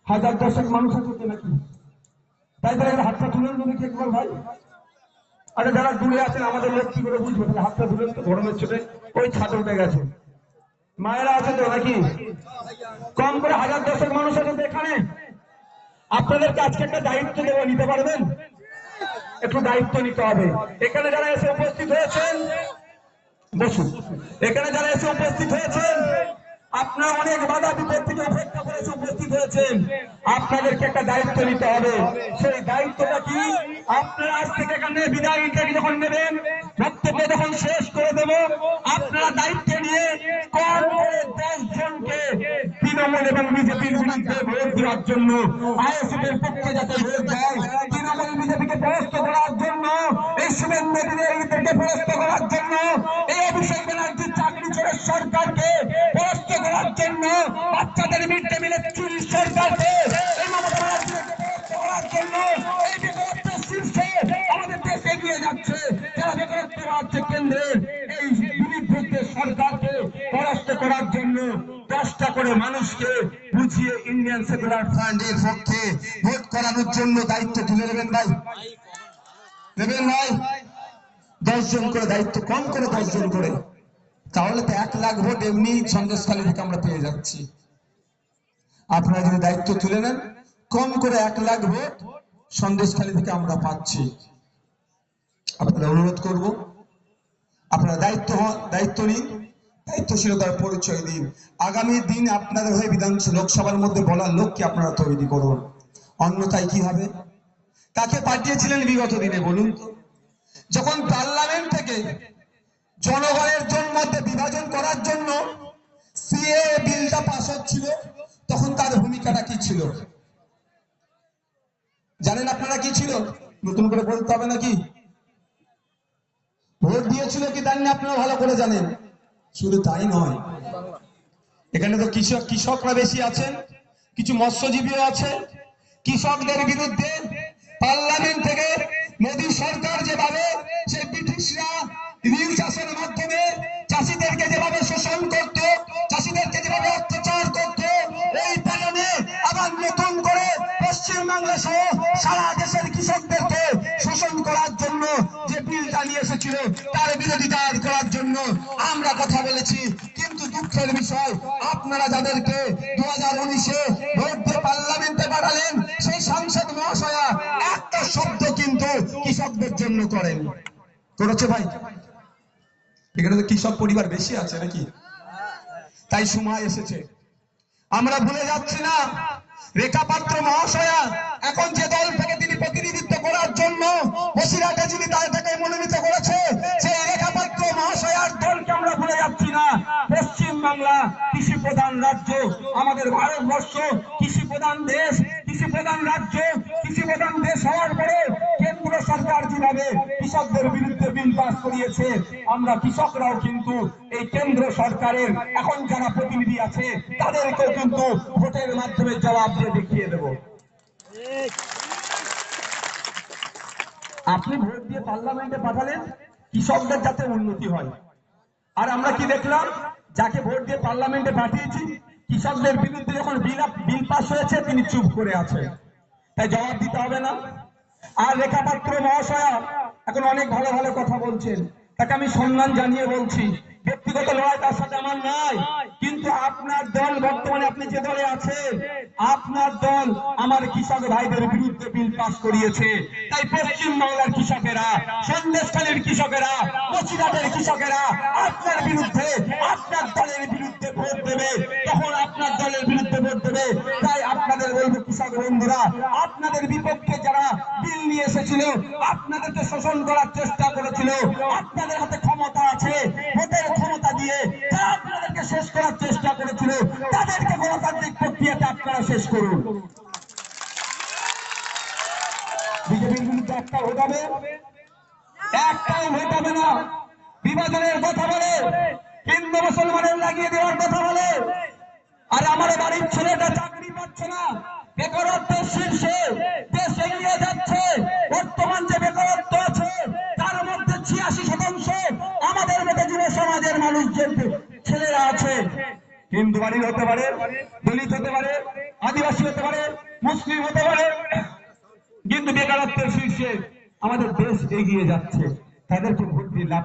হাজার দশেক মানুষ আছে নাকি? তাই তাহলে হাতটা তুলেন তো দেখি একবার ভাই। আরে যারা দূরে আছেন আমাদের লোক কি করে বুঝবে? তাহলে হাতটা তুলেন তো, গরমের চোটে ওই ছাদে উঠে গেছে। মায়েরা আছে তো নাকি? কম করে হাজার দশেক মানুষ আছে তো এখানে। আপনাদেরকে আজকে একটা দায়িত্ব দেবো, নিতে পারবেন? একটু দায়িত্ব নিতে হবে। এখানে যারা এসে উপস্থিত হয়েছেন বসুন। এখানে যারা এসে উপস্থিত হয়েছেন, আপনারা অনেক বাধা বিপত্তিকে উপেক্ষা করে উপস্থিত হয়েছেন। আপনাদেরকে একটা দায়িত্ব নিতে হবে। সেই দায়িত্বটা কি? আপনারা আজ থেকে এখানে বিদায় যখন নেবেন, বক্তব্য যখন শেষ করে দেব, আপনারা দায়িত্ব নিয়ে কম করে 10 জনকে তৃণমূল এবং বিজেপির বিরুদ্ধে ভোট দেওয়ার জন্য, আইএসএফের পক্ষে যাতে ভোট দেয়, তৃণমূল বিজেপিকে পরাস্ত করার জন্য, এই শুভেন্দু অধিকারীদেরকে পরাস্ত করার জন্য, এই অভিষেক ব্যানার্জির চাকরি চোরের সরকারকে পরাস্ত করার জন্য, বাচ্চাদের মিড ডে মিলের চুরি সরকারকে এই মমতা ব্যানার্জিকে পরাস্ত করার জন্য, এই বেকারত্বের শীর্ষে আমাদের দেশ এগিয়ে যাচ্ছে। যারা বেকারত্ব রাজ্যে কেন্দ্রের এই বিরুদ্ধে সরকারকে পরাস্ত করার জন্য 10টা করে মানুষকে বুঝিয়ে ইন্ডিয়ান সেকুলার ফ্রন্টের পক্ষে ভোট করানোর জন্য দায়িত্ব তুলে নেবেন ভাই। নেবেন ভাই? 10 জন করে দায়িত্ব, কম করে 10 জন করে, তাহলে তো 1 লাখ ভোট এমনি সন্দেশখালী থেকে আমরা পেয়ে যাচ্ছি। আপনারা যদি দায়িত্ব তুলে নেন, কম করে 1 লাখ ভোট সন্দেশখালী থেকে আমরা পাচ্ছি। আপনাদের অনুরোধ করব, আপনারা দায়িত্ব নিন, দায়িত্বশীলতার পরিচয় দিন। আগামী দিন আপনাদের হয়ে বিধানসভা লোকসভার মধ্যে বলার লোককে আপনারা তৈরি করুন। অন্যথায় কি হবে? কাকে পাঠিয়েছিলেন বিগত দিনে বলুন তো? যখন পার্লামেন্ট থেকে জনগণের মধ্যে বিভাজন করার জন্য সিএ বিলটা পাস হচ্ছিল, তখন তার ভূমিকাটা কি ছিল জানেন আপনারা? কি ছিল? নতুন করে বলতে হবে নাকি? ভোট দিয়েছিল কি দেননি আপনারা ভালো করে জানেন। শুধু তাই নয়, এখানে তো কৃষকরা বেশি আছেন, কিছু মৎস্যজীবীও আছে। কৃষকদের বিরুদ্ধে পার্লামেন্ট থেকে মোদী সরকার যেভাবে সেই ব্রিটিশরা নীল চাষের মাধ্যমে চাষিদেরকে যেভাবে শোষণ করত, চাষিদেরকে যেভাবে অত্যাচার করত, এই কারণে আবার নতুন করে পশ্চিমবাংলা সহ সারা দেশের কৃষকদেরকে শোষণ করার জন্য যে বিলটা নিয়ে এসেছিল, তার বিরোধিতা করার জন্য আমরা কথা বলেছি। কিন্তু দুঃখের বিষয়, আপনারা যাদেরকে 2019-এ ভোট দিয়ে পার্লামেন্টে পাঠালেন, সেই সাংসদ মহাশয়া একটা শব্দ কিন্তু কৃষকদের জন্য করেছে ভাই। এখানে তো কৃষক পরিবার বেশি আছে নাকি? তাই সময় এসেছে, আমরা ভুলে যাচ্ছি না। রেখা পাত্র মহাশয়া এখন যে দল থেকে তিনি প্রতিনিধিত্ব করার জন্য বসিরহাটে যিনি তাকে মনোনীত করেছে, সেই রেখা পাত্র মহাশয়ার দলকে আমরা ভুলে যাচ্ছি না। পশ্চিম বাংলা কৃষি প্রধান রাজ্য, আমাদের ভারতবর্ষ কৃষি প্রধান দেশ, কৃষি প্রধান রাজ্য, কৃষি প্রধান দেশ হওয়ার পরে কেন্দ্র সরকার যেভাবে কৃষকদের বিরুদ্ধে বিল পাস করিয়েছে, আমরা কৃষকরাও কিন্তু এই কেন্দ্র সরকারের এখন যারা প্রতিনিধি আছে তাদেরকেও কিন্তু ভোটের মাধ্যমে জবাব দিয়ে দেখিয়ে দেব। আপনি ভোট দিয়ে পার্লামেন্টে পাঠালেন কৃষকদের যাতে উন্নতি হয়, আর আমরা কি দেখলাম? যাকে ভোট দিয়ে পার্লামেন্টে পাঠিয়েছি, কৃষকদের বিরুদ্ধে যখন বিল পাস হয়েছে তিনি চুপ করে আছেন। তাই জবাব দিতে হবে না? আর রেখা পাত্র মহাশয়া এখন অনেক ভালো ভালো কথা বলছেন, তাকে আমি সম্মান জানিয়ে বলছি। ব্যক্তিগত লড়াই তার সাথে আমার নয়, কিন্তু আপনার দল বর্তমানে আপনি যে দলে আছেন, আপনার দল আমার কৃষক ভাইদের বিরুদ্ধে বিল পাস করিয়েছে। তাই পশ্চিম বাংলার কৃষকেরা, সন্দেশখালীর কৃষকেরা, বসিরহাটের কৃষকেরা আপনার বিরুদ্ধে, আপনার দলের বিরুদ্ধে ভোট দেবে, তখন আপনার দলের বিরুদ্ধে ভোট দেবে। তাই আপনাদের বলবো কৃষক বন্ধুরা, আপনাদের বিপক্ষে যারা বিল নিয়ে এসেছিল, আপনাদেরকে শোষণ করার চেষ্টা করেছিল, আপনাদের হাতে ক্ষমতা আছে, ভোটের ক্ষমতা দিয়ে যারা আপনাদেরকে শেষ করার চেষ্টা করেছিল, তাদেরকে গণতান্ত্রিক প্রক্রিয়াতে আপনারা শেষ করুন। বিজেপির বিরুদ্ধে একটা ভোট হবে, একটাও ভোট হবে না। বিভাজনের কথা বলে, হিন্দু মুসলমানের লাগিয়ে দেওয়ার কথা বলে, আর আমার বাড়ির ছেলেটা চাকরি পাচ্ছে না, বেকারত্বের শীর্ষে দেশ এগিয়ে যাচ্ছে। বর্তমান যে বেকারত্ব আছে তার মধ্যে 86% আমাদের মতো যুব সমাজের মানুষদের ছেলেরা আছে। হিন্দু বাড়ির হতে পারে, দলিত হতে পারে, আদিবাসী হতে পারে, মুসলিম হতে পারে, কিন্তু বেকারত্বের শীর্ষে আমাদের দেশ এগিয়ে যাচ্ছে। তাদেরকে ভোট দিয়ে লাভ